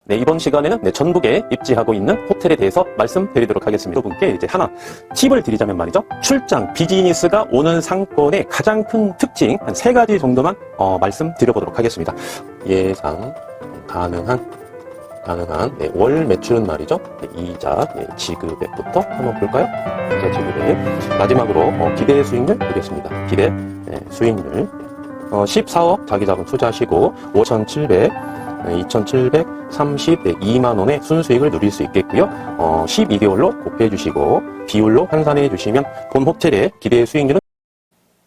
네, 이번 시간에는 전북에 입지하고 있는 호텔에 대해서 말씀드리도록 하겠습니다. 여러분께 이제 하나 팁을 드리자면 말이죠. 출장 비즈니스가 오는 상권의 가장 큰 특징 한 3가지 정도만 말씀드려보도록 하겠습니다. 예상 가능한 월 매출은 말이죠. 이자 지급액부터 한번 볼까요? 이자 지급액. 마지막으로 기대 수익률 보겠습니다. 기대 수익률 14억 자기자본 투자하시고 2,732만 원의 순수익을 누릴 수 있겠고요. 12개월로 곱해 주시고 비율로 환산해 주시면 본 호텔의 기대 수익률은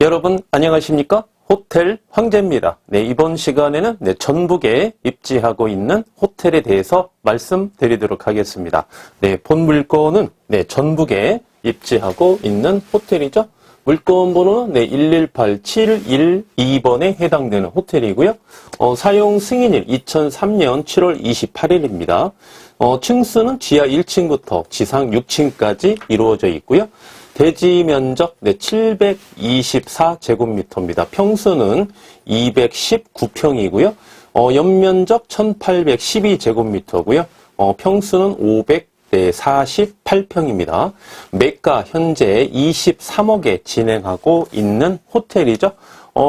여러분 안녕하십니까? 호텔 황제입니다. 네, 이번 시간에는 전북에 입지하고 있는 호텔에 대해서 말씀드리도록 하겠습니다. 네, 본 물건은 전북에 입지하고 있는 호텔이죠. 물건 번호는 118712번에 해당되는 호텔이고요. 사용 승인일 2003년 7월 28일입니다. 층수는 지하 1층부터 지상 6층까지 이루어져 있고요. 대지 면적 724제곱미터입니다. 평수는 219평이고요. 연면적 1812제곱미터고요. 평수는 548평입니다. 매가 현재 23억에 진행하고 있는 호텔이죠.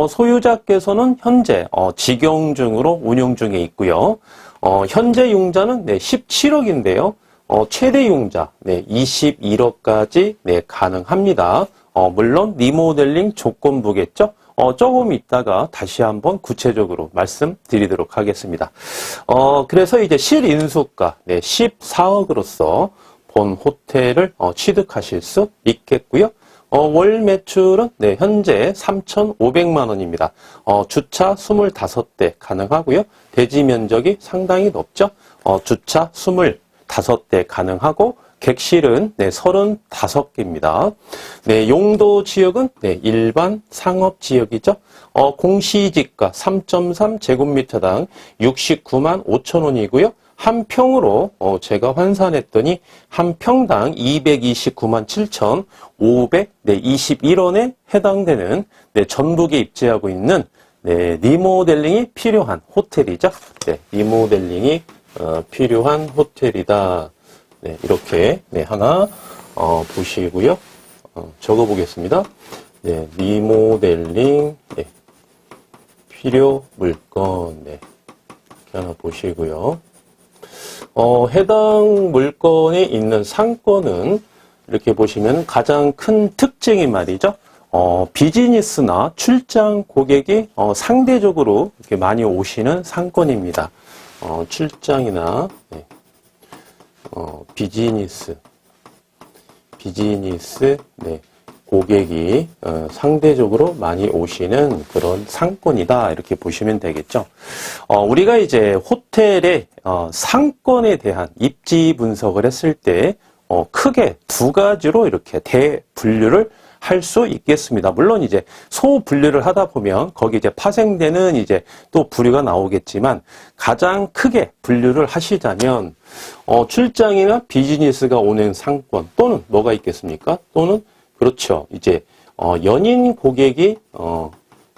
소유자께서는 현재 직영 중으로 운영 중에 있고요. 현재 융자는 17억인데요. 최대 융자 21억까지 가능합니다. 물론 리모델링 조건부겠죠. 조금 있다가 다시 한번 구체적으로 말씀드리도록 하겠습니다. 그래서 이제 실인수가 14억으로서 본 호텔을 취득하실 수 있겠고요. 월 매출은 현재 3,500만 원입니다. 주차 25대 가능하고요. 대지 면적이 상당히 높죠. 주차 25대 가능하고 객실은 35개입니다. 용도 지역은 일반 상업 지역이죠. 공시지가 3.3제곱미터당 69만 5천 원이고요. 한 평으로 제가 환산했더니 한 평당 229만 7,521원에 해당되는 전북에 입지하고 있는 리모델링이 필요한 호텔이죠. 리모델링이 필요한 호텔이다. 이렇게 하나 보시고요. 적어 보겠습니다. 리모델링 필요 물건 이렇게 하나 보시고요. 해당 물건에 있는 상권은 이렇게 보시면 가장 큰 특징이 말이죠. 비즈니스나 출장 고객이 상대적으로 이렇게 많이 오시는 상권입니다. 출장이나 비즈니스 고객이 상대적으로 많이 오시는 그런 상권이다 이렇게 보시면 되겠죠. 우리가 이제 호텔의 상권에 대한 입지 분석을 했을 때 크게 2가지로 이렇게 대분류를 할 수 있겠습니다. 물론 이제 소분류를 하다 보면 거기 이제 파생되는 이제 또 부류가 나오겠지만 가장 크게 분류를 하시자면 출장이나 비즈니스가 오는 상권 또는 뭐가 있겠습니까? 또는 그렇죠. 이제 연인 고객이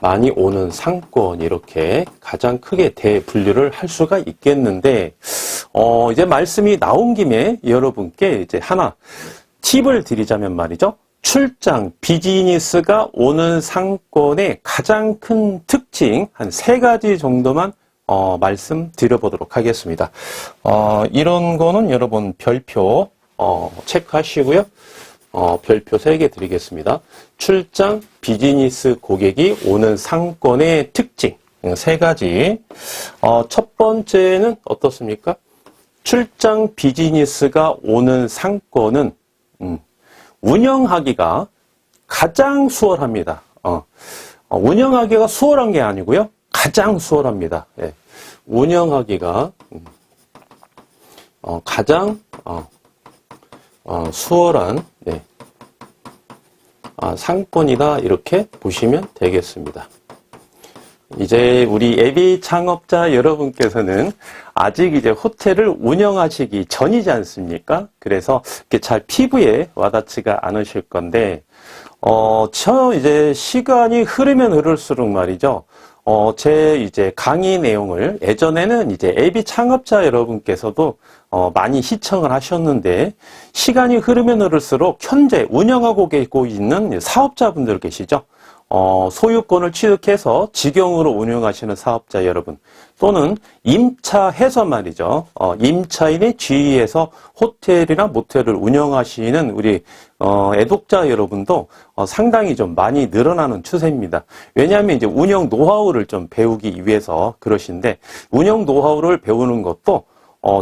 많이 오는 상권 이렇게 가장 크게 대분류를 할 수가 있겠는데 이제 말씀이 나온 김에 여러분께 이제 하나 팁을 드리자면 말이죠. 출장 비즈니스가 오는 상권의 가장 큰 특징 한 3가지 정도만 말씀드려보도록 하겠습니다. 이런 거는 여러분 별표 체크하시고요. 별표 3개 드리겠습니다. 출장 비즈니스 고객이 오는 상권의 특징 3가지. 첫 번째는 어떻습니까? 출장 비즈니스가 오는 상권은 운영하기가 가장 수월합니다. 운영하기가 수월한 게 아니고요. 가장 수월합니다. 운영하기가 가장 수월한 상권이다 이렇게 보시면 되겠습니다. 이제 우리 예비 창업자 여러분께서는 아직 이제 호텔을 운영하시기 전이지 않습니까? 그래서 이렇게 잘 피부에 와닿지가 않으실 건데, 이제 시간이 흐르면 흐를수록 말이죠. 제 이제 강의 내용을 예전에는 이제 앱이 창업자 여러분께서도 많이 시청을 하셨는데, 시간이 흐르면 흐를수록 현재 운영하고 계시고 있는 사업자분들 계시죠? 소유권을 취득해서 직영으로 운영하시는 사업자 여러분, 또는 임차해서 말이죠. 임차인의 지위에서 호텔이나 모텔을 운영하시는 우리 애독자 여러분도 상당히 좀 많이 늘어나는 추세입니다. 왜냐하면 이제 운영 노하우를 좀 배우기 위해서 그러신데, 운영 노하우를 배우는 것도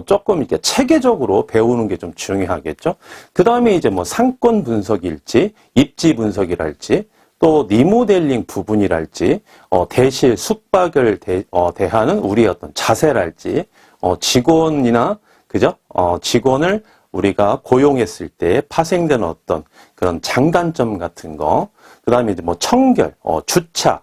조금 이렇게 체계적으로 배우는 게 좀 중요하겠죠. 그 다음에 이제 뭐 상권 분석일지, 입지 분석이랄지, 또 리모델링 부분이랄지, 대실 숙박을 대하는 우리의 어떤 자세랄지, 직원이나, 그죠? 직원을 우리가 고용했을 때 파생되는 어떤 그런 장단점 같은 거, 그 다음에 이제 뭐 청결, 주차,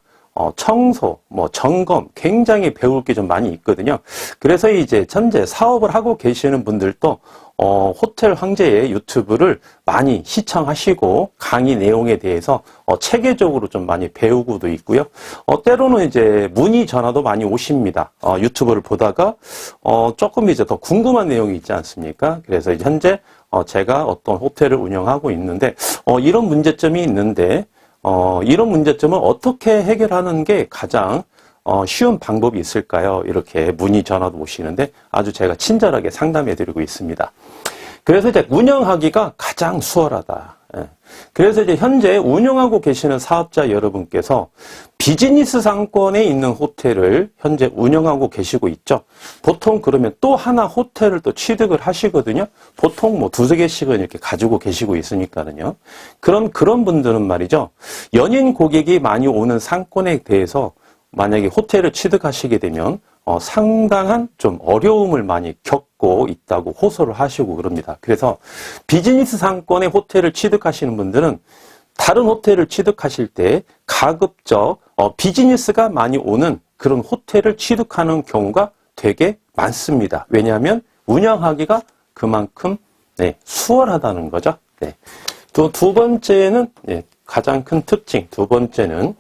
청소, 뭐 점검, 굉장히 배울 게 좀 많이 있거든요. 그래서 이제 현재 사업을 하고 계시는 분들도 호텔 황제의 유튜브를 많이 시청하시고 강의 내용에 대해서 체계적으로 좀 많이 배우고도 있고요. 때로는 이제 문의 전화도 많이 오십니다. 유튜브를 보다가 조금 이제 더 궁금한 내용이 있지 않습니까? 그래서 이제 현재 제가 어떤 호텔을 운영하고 있는데 이런 문제점이 있는데 이런 문제점을 어떻게 해결하는 게 가장 쉬운 방법이 있을까요? 이렇게 문의 전화도 오시는데 아주 제가 친절하게 상담해 드리고 있습니다. 그래서 이제 운영하기가 가장 수월하다. 그래서 이제 현재 운영하고 계시는 사업자 여러분께서 비즈니스 상권에 있는 호텔을 현재 운영하고 계시고 있죠. 보통 그러면 또 하나 호텔을 또 취득을 하시거든요. 보통 뭐 두세 개씩은 이렇게 가지고 계시고 있으니까는요. 그런 분들은 말이죠. 연인 고객이 많이 오는 상권에 대해서 만약에 호텔을 취득하시게 되면 상당한 좀 어려움을 많이 겪고 있다고 호소를 하시고 그럽니다. 그래서 비즈니스 상권의 호텔을 취득하시는 분들은 다른 호텔을 취득하실 때 가급적 비즈니스가 많이 오는 그런 호텔을 취득하는 경우가 되게 많습니다. 왜냐하면 운영하기가 그만큼 수월하다는 거죠. 또 두 번째는 가장 큰 특징, 두 번째는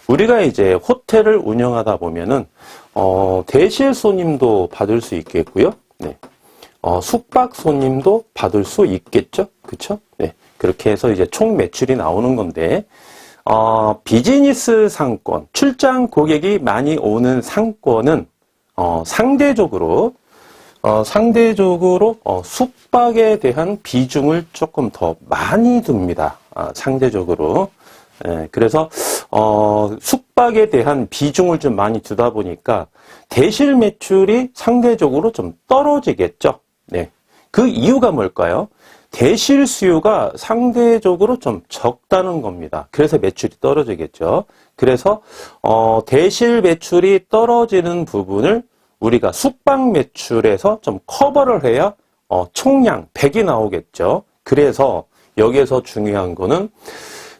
우리가 이제 호텔을 운영하다 보면은 대실 손님도 받을 수 있겠고요. 숙박 손님도 받을 수 있겠죠. 그렇죠? 그렇게 해서 이제 총 매출이 나오는 건데 비즈니스 상권, 출장 고객이 많이 오는 상권은 상대적으로 숙박에 대한 비중을 조금 더 많이 둡니다. 상대적으로. 그래서 숙박에 대한 비중을 좀 많이 두다 보니까 대실 매출이 상대적으로 좀 떨어지겠죠. 그 이유가 뭘까요? 대실 수요가 상대적으로 좀 적다는 겁니다. 그래서 매출이 떨어지겠죠. 그래서 대실 매출이 떨어지는 부분을 우리가 숙박 매출에서 좀 커버를 해야 총량 100이 나오겠죠. 그래서 여기에서 중요한 거는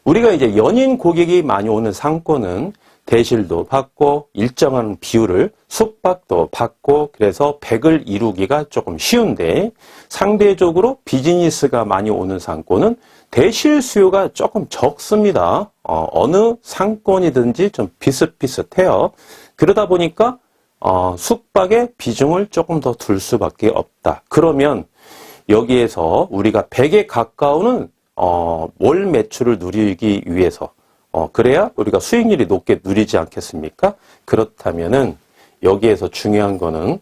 우리가 이제 연인 고객이 많이 오는 상권은 대실도 받고 일정한 비율을 숙박도 받고 그래서 100을 이루기가 조금 쉬운데, 상대적으로 비즈니스가 많이 오는 상권은 대실 수요가 조금 적습니다. 어느 상권이든지 좀 비슷비슷해요. 그러다 보니까 숙박의 비중을 조금 더 둘 수밖에 없다. 그러면 여기에서 우리가 100에 가까우는 월 매출을 누리기 위해서 그래야 우리가 수익률이 높게 누리지 않겠습니까? 그렇다면은 여기에서 중요한 거는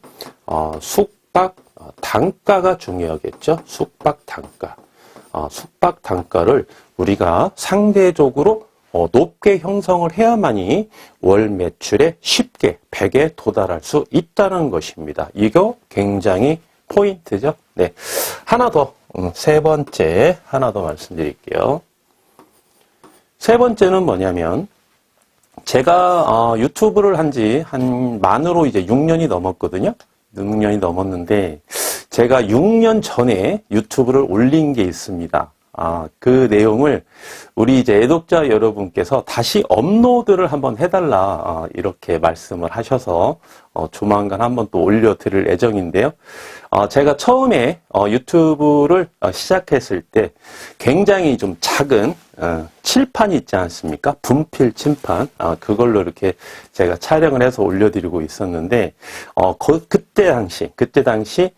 숙박 단가가 중요하겠죠. 숙박 단가. 숙박 단가를 우리가 상대적으로 높게 형성을 해야만이 월 매출에 쉽게 100에 도달할 수 있다는 것입니다. 이거 굉장히 포인트죠. 하나 더, 세 번째 하나 더 말씀드릴게요. 세 번째는 뭐냐면, 제가 유튜브를 만으로 이제 6년이 넘었거든요. 6년이 넘었는데 제가 6년 전에 유튜브를 올린 게 있습니다. 그 내용을 우리 이제 애독자 여러분께서 다시 업로드를 한번 해달라 이렇게 말씀을 하셔서 조만간 한번 또 올려드릴 예정인데요. 제가 처음에 유튜브를 시작했을 때 굉장히 좀 작은 칠판이 있지 않습니까? 분필 칠판. 그걸로 이렇게 제가 촬영을 해서 올려드리고 있었는데, 그때 당시,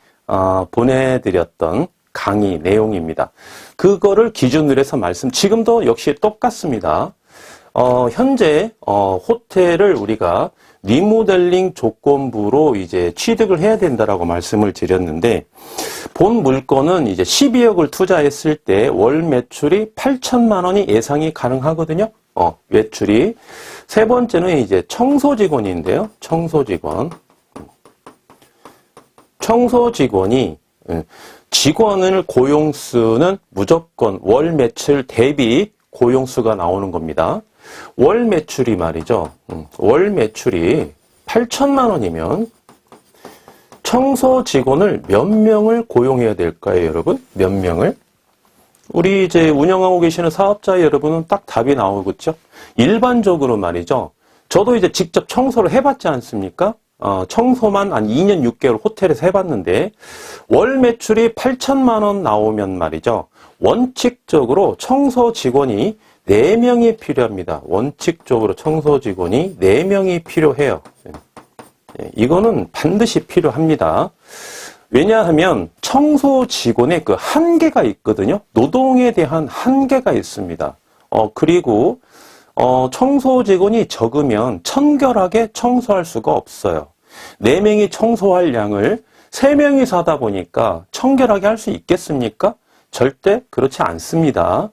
보내드렸던 강의 내용입니다. 그거를 기준으로 해서 지금도 역시 똑같습니다. 현재, 호텔을 우리가 리모델링 조건부로 이제 취득을 해야 된다라고 말씀을 드렸는데, 본 물건은 이제 12억을 투자했을 때 월 매출이 8천만 원이 예상이 가능하거든요. 매출이. 세 번째는 이제 청소 직원인데요. 청소직원이 직원을 고용수는 무조건 월 매출 대비 고용수가 나오는 겁니다. 월 매출이 말이죠. 월 매출이 8천만 원이면 청소 직원을 몇 명을 고용해야 될까요, 여러분? 몇 명을? 우리 이제 운영하고 계시는 사업자 여러분은 딱 답이 나오겠죠? 일반적으로 말이죠. 저도 이제 직접 청소를 해봤지 않습니까? 청소만 한 2년 6개월 호텔에서 해봤는데, 월 매출이 8천만 원 나오면 말이죠. 원칙적으로 청소 직원이 4명이 필요합니다. 원칙적으로 청소 직원이 4명이 필요해요. 이거는 반드시 필요합니다. 왜냐하면 청소 직원의 그 한계가 있거든요. 노동에 대한 한계가 있습니다. 그리고 청소 직원이 적으면 청결하게 청소할 수가 없어요. 4명이 청소할 양을 3명이서 하다 보니까 청결하게 할 수 있겠습니까? 절대 그렇지 않습니다.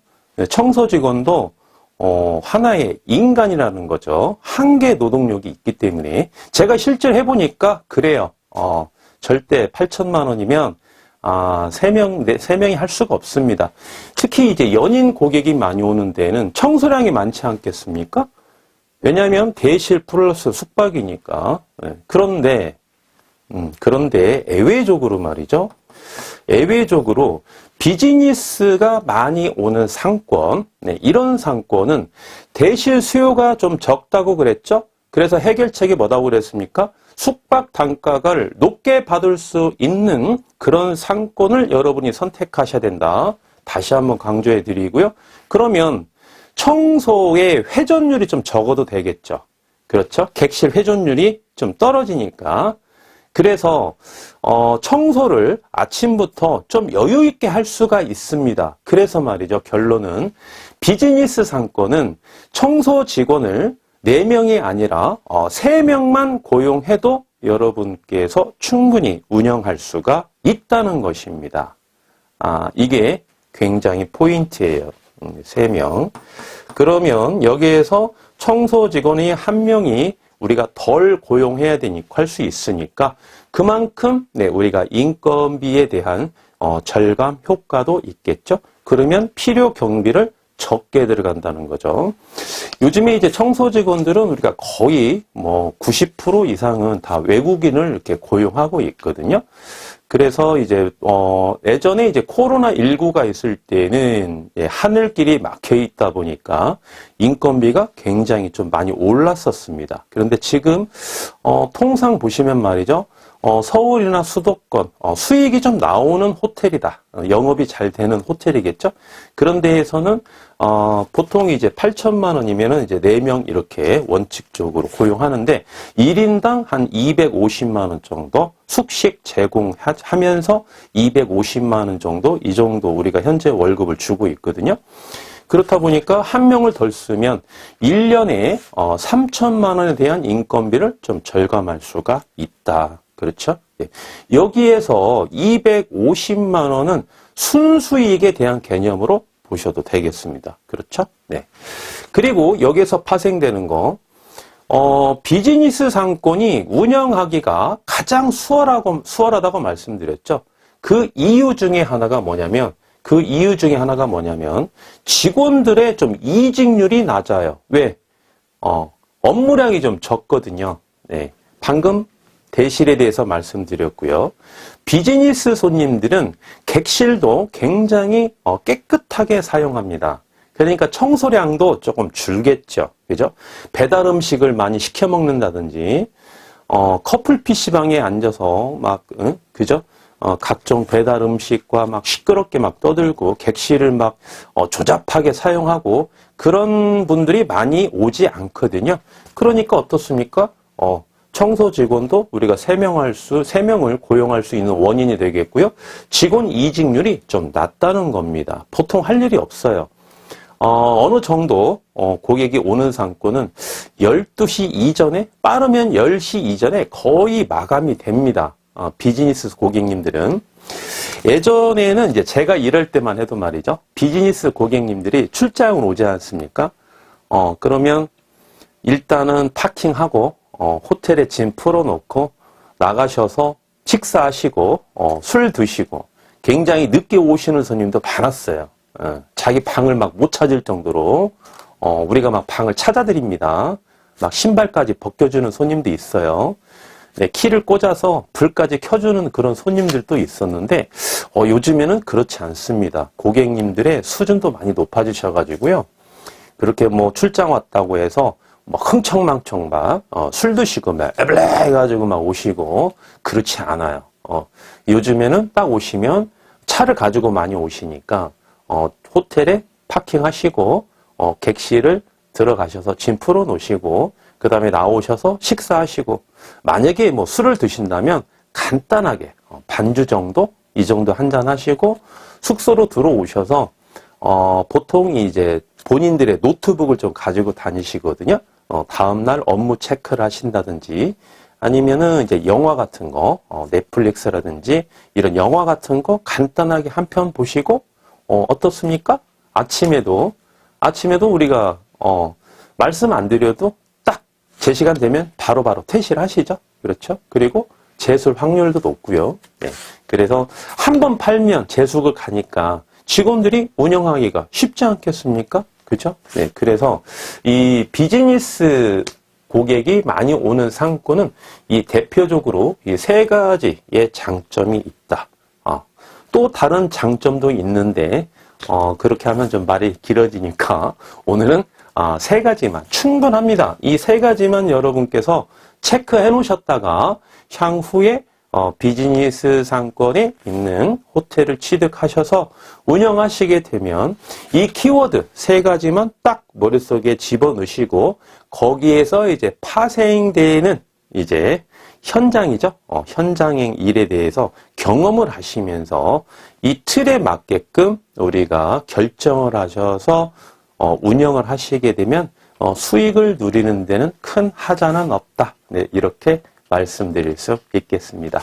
청소 직원도 하나의 인간이라는 거죠. 한계 노동력이 있기 때문에 제가 실제로 해보니까 그래요. 절대 8천만 원이면 3명이 할 수가 없습니다. 특히 이제 연인 고객이 많이 오는 데는 청소량이 많지 않겠습니까? 왜냐하면 대실 플러스 숙박이니까. 그런데 예외적으로 말이죠. 예외적으로 비즈니스가 많이 오는 상권, 이런 상권은 대실 수요가 좀 적다고 그랬죠? 그래서 해결책이 뭐라고 그랬습니까? 숙박 단가를 높게 받을 수 있는 그런 상권을 여러분이 선택하셔야 된다. 다시 한번 강조해 드리고요. 그러면 청소의 회전율이 좀 적어도 되겠죠. 그렇죠? 객실 회전율이 좀 떨어지니까. 그래서 청소를 아침부터 좀 여유 있게 할 수가 있습니다. 그래서 말이죠. 결론은 비즈니스 상권은 청소 직원을 4명이 아니라 3명만 고용해도 여러분께서 충분히 운영할 수가 있다는 것입니다. 이게 굉장히 포인트예요. 3명. 그러면 여기에서 청소 직원이 1명이 우리가 덜 고용해야 되니까 할 수 있으니까 그만큼 우리가 인건비에 대한 절감 효과도 있겠죠. 그러면 필요 경비를 적게 들어간다는 거죠. 요즘에 이제 청소 직원들은 우리가 거의 90% 이상은 다 외국인을 이렇게 고용하고 있거든요. 그래서 이제 예전에 이제 코로나19가 있을 때는 하늘길이 막혀 있다 보니까 인건비가 굉장히 좀 많이 올랐었습니다. 그런데 지금 통상 보시면 말이죠. 서울이나 수도권 수익이 좀 나오는 호텔이다. 영업이 잘 되는 호텔이겠죠. 그런 데에서는 보통 이제 8천만 원이면은 이제 4명 이렇게 원칙적으로 고용하는데 1인당 한 250만 원 정도 숙식 제공하면서 250만 원 정도 이 정도 우리가 현재 월급을 주고 있거든요. 그렇다 보니까 1명을 덜 쓰면 1년에 3천만 원에 대한 인건비를 좀 절감할 수가 있다. 그렇죠? 여기에서 250만 원은 순수이익에 대한 개념으로 보셔도 되겠습니다. 그렇죠? 네. 그리고 여기에서 파생되는 거, 비즈니스 상권이 운영하기가 가장 수월하다고 말씀드렸죠. 그 이유 중에 하나가 뭐냐면, 직원들의 좀 이직률이 낮아요. 왜? 업무량이 좀 적거든요. 네. 방금 대실에 대해서 말씀드렸고요. 비즈니스 손님들은 객실도 굉장히 깨끗하게 사용합니다. 그러니까 청소량도 조금 줄겠죠. 그죠? 배달 음식을 많이 시켜 먹는다든지, 커플 PC방에 앉아서 그죠? 각종 배달 음식과 막 시끄럽게 막 떠들고 객실을 막 조잡하게 사용하고 그런 분들이 많이 오지 않거든요. 그러니까 어떻습니까? 청소 직원도 우리가 3명을 고용할 수 있는 원인이 되겠고요. 직원 이직률이 좀 낮다는 겁니다. 보통 할 일이 없어요. 어느 정도 고객이 오는 상권은 12시 이전에, 빠르면 10시 이전에 거의 마감이 됩니다. 비즈니스 고객님들은. 예전에는 이제 제가 이럴 때만 해도 말이죠. 비즈니스 고객님들이 출장을 오지 않습니까? 그러면 일단은 파킹하고, 호텔에 짐 풀어놓고 나가셔서 식사하시고, 술 드시고, 굉장히 늦게 오시는 손님도 많았어요. 자기 방을 막 못 찾을 정도로, 우리가 막 방을 찾아드립니다. 막 신발까지 벗겨주는 손님도 있어요. 네, 키를 꽂아서 불까지 켜주는 그런 손님들도 있었는데 요즘에는 그렇지 않습니다. 고객님들의 수준도 많이 높아지셔가지고요. 그렇게 뭐 출장 왔다고 해서 뭐 흥청망청 막 술 드시고 막 에블레 해가지고 막 오시고 그렇지 않아요. 요즘에는 딱 오시면 차를 가지고 많이 오시니까 호텔에 파킹하시고 객실을 들어가셔서 짐 풀어 놓으시고 그 다음에 나오셔서 식사하시고 만약에 뭐 술을 드신다면 간단하게 반주 정도 이 정도 한잔 하시고 숙소로 들어오셔서 보통 이제 본인들의 노트북을 좀 가지고 다니시거든요. 다음날 업무 체크를 하신다든지 아니면은 이제 영화 같은 거 넷플릭스라든지 이런 영화 같은 거 간단하게 한 편 보시고 어떻습니까? 아침에도 우리가 말씀 안 드려도 딱 제 시간 되면 바로바로 퇴실을 하시죠. 그렇죠? 그리고 재술 확률도 높고요. 네. 그래서 한 번 팔면 재수가 가니까 직원들이 운영하기가 쉽지 않겠습니까? 그죠? 네. 그래서 이 비즈니스 고객이 많이 오는 상권은 이 대표적으로 이 3가지의 장점이 있다. 또 다른 장점도 있는데 그렇게 하면 좀 말이 길어지니까 오늘은 3가지만 충분합니다. 이 3가지만 여러분께서 체크해 놓으셨다가 향후에 비즈니스 상권에 있는 호텔을 취득하셔서 운영하시게 되면 이 키워드 3가지만 딱 머릿속에 집어넣으시고 거기에서 이제 파생되는 이제 현장이죠. 현장행 일에 대해서 경험을 하시면서 이 틀에 맞게끔 우리가 결정을 하셔서 운영을 하시게 되면 수익을 누리는 데는 큰 하자는 없다. 네, 이렇게 말씀드릴 수 있겠습니다.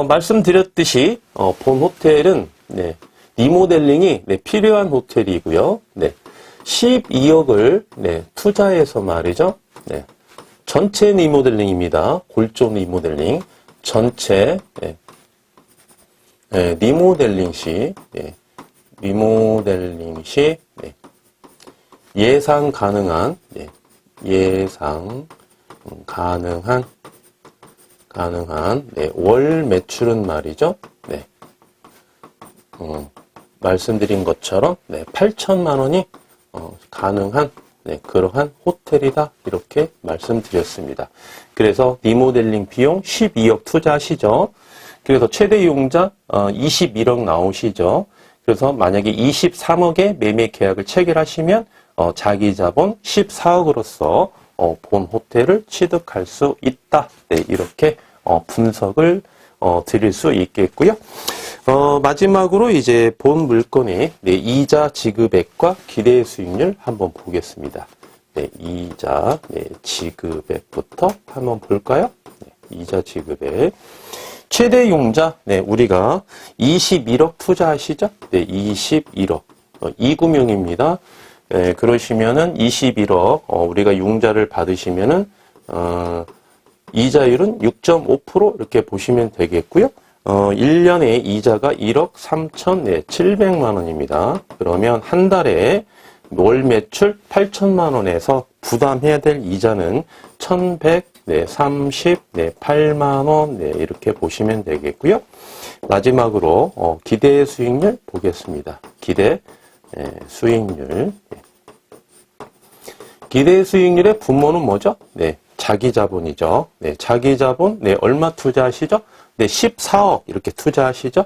말씀드렸듯이 본 호텔은 네, 리모델링이 네, 필요한 호텔이고요. 네, 12억을 네, 투자해서 말이죠. 네, 전체 리모델링입니다. 골조 리모델링 전체 네, 네, 리모델링 시 네, 네, 예상 가능한 네, 예상 가능한 네, 월 매출은 말이죠. 네, 말씀드린 것처럼 네, 8천만 원이 가능한 네, 그러한 호텔이다 이렇게 말씀드렸습니다. 그래서 리모델링 비용 12억 투자하시죠. 그래서 최대 이용자 21억 나오시죠. 그래서 만약에 23억의 매매 계약을 체결하시면 자기 자본 14억으로서 본 호텔을 취득할 수 있다. 네, 이렇게 분석을 드릴 수 있겠고요. 마지막으로 이제 본 물건의 네, 이자 지급액과 기대 수익률 한번 보겠습니다. 네, 이자 네, 지급액부터 한번 볼까요? 네, 이자 지급액. 최대 용자, 네, 우리가 21억 투자하시죠? 네, 21억. 이금융입니다. 네, 그러시면은 21억, 우리가 융자를 받으시면은, 이자율은 6.5% 이렇게 보시면 되겠고요. 1년에 이자가 1억 3,700만 원입니다. 그러면 한 달에 월 매출 8천만 원에서 부담해야 될 이자는 1,138만 원, 네, 이렇게 보시면 되겠고요. 마지막으로 기대 수익률 보겠습니다. 기대 수익률. 기대 수익률의 분모는 뭐죠? 네, 자기 자본이죠. 네, 자기 자본, 네, 얼마 투자하시죠? 네, 14억 이렇게 투자하시죠.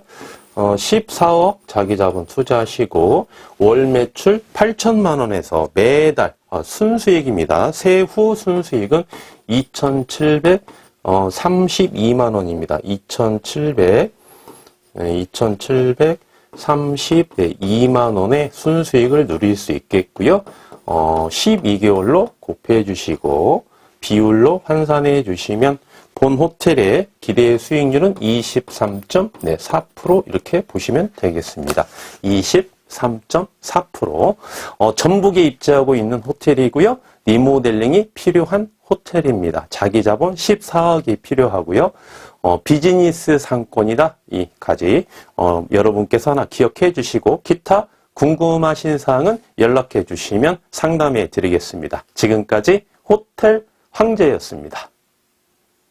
14억 자기자본 투자하시고 월 매출 8천만 원에서 매달 순수익입니다. 세후 순수익은 2,732만 원입니다. 2,732만 원의 순수익을 누릴 수 있겠고요. 12개월로 곱해 주시고 비율로 환산해 주시면 본 호텔의 기대 수익률은 23.4% 이렇게 보시면 되겠습니다. 23.4%. 전북에 입지하고 있는 호텔이고요. 리모델링이 필요한 호텔입니다. 자기 자본 14억이 필요하고요. 비즈니스 상권이다. 이까지 여러분께서 하나 기억해 주시고 기타 궁금하신 사항은 연락해 주시면 상담해 드리겠습니다. 지금까지 호텔 황제였습니다.